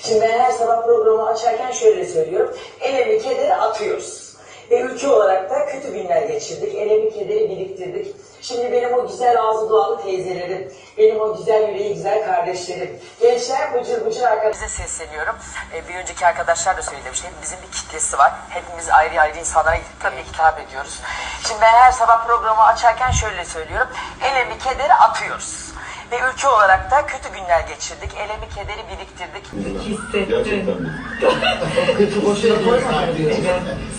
Şimdi ben her sabah programı açarken şöyle söylüyorum. Elemi kederi atıyoruz. Ve ülke olarak da kötü günler geçirdik. Elemi kederi biriktirdik. Şimdi benim o güzel ağzı dualı teyzelerim, benim o güzel yüreği güzel kardeşlerim, gençler bıcır bıcır arkadaşlar sesleniyorum. Bir önceki arkadaşlar da söylemiş. Hepimizin bir kitlesi var. Hepimiz ayrı ayrı insanlara tabii hitap ediyoruz. Şimdi ben her sabah programı açarken şöyle söylüyorum. Elemi kederi atıyoruz. Ve ülke olarak da kötü günler geçirdik. Elemi kederi biriktirdik. Hissettim. Kötü boşuna koymadım diyor.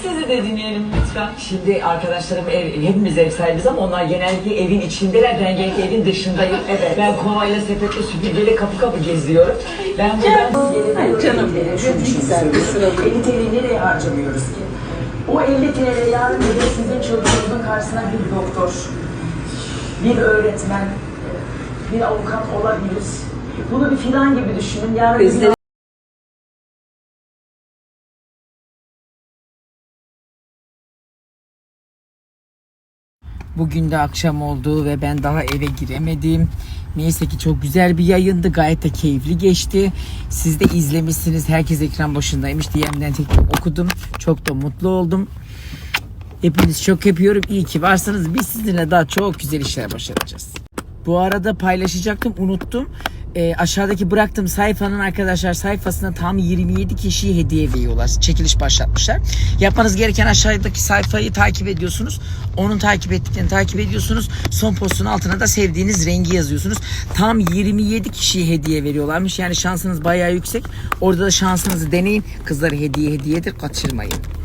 Sizi de dinleyelim lütfen. Şimdi arkadaşlarım hepimiz ev sahibiz ama onlar genellikle evin içindeler. Ben genellikle evin dışındayım. Evet. Ben kovayla, sepetle, süpürgeyle kapı kapı geziyorum. Ben buradan Canım benim. Çok güzel bir sıra. 50 TL'yi nereye harcamıyoruz ki? O 50 TL yarın bir de sizin çocuğunuzun karşısına bir doktor, bir öğretmen, bir avukat olabilir. Bunu bir filan gibi düşünün. Yarın Bugün de akşam oldu ve ben daha eve giremedim. Neyse ki çok güzel bir yayındı. Gayet de keyifli geçti. Siz de izlemişsiniz. Herkes ekran başındaymış. DM'den tek tek okudum. Çok da mutlu oldum. Hepiniz çok öpüyorum. İyi ki varsınız. Biz sizinle daha çok güzel işler başaracağız. Bu arada paylaşacaktım, unuttum. Aşağıdaki bıraktığım sayfanın arkadaşlar sayfasına tam 27 kişiyi hediye veriyorlar. Çekiliş başlatmışlar. Yapmanız gereken aşağıdaki sayfayı takip ediyorsunuz. Onun takip ettiklerini takip ediyorsunuz. Son postun altına da sevdiğiniz rengi yazıyorsunuz. Tam 27 kişiye hediye veriyorlarmış. Yani şansınız bayağı yüksek. Orada da şansınızı deneyin. Kızlara hediyedir, kaçırmayın.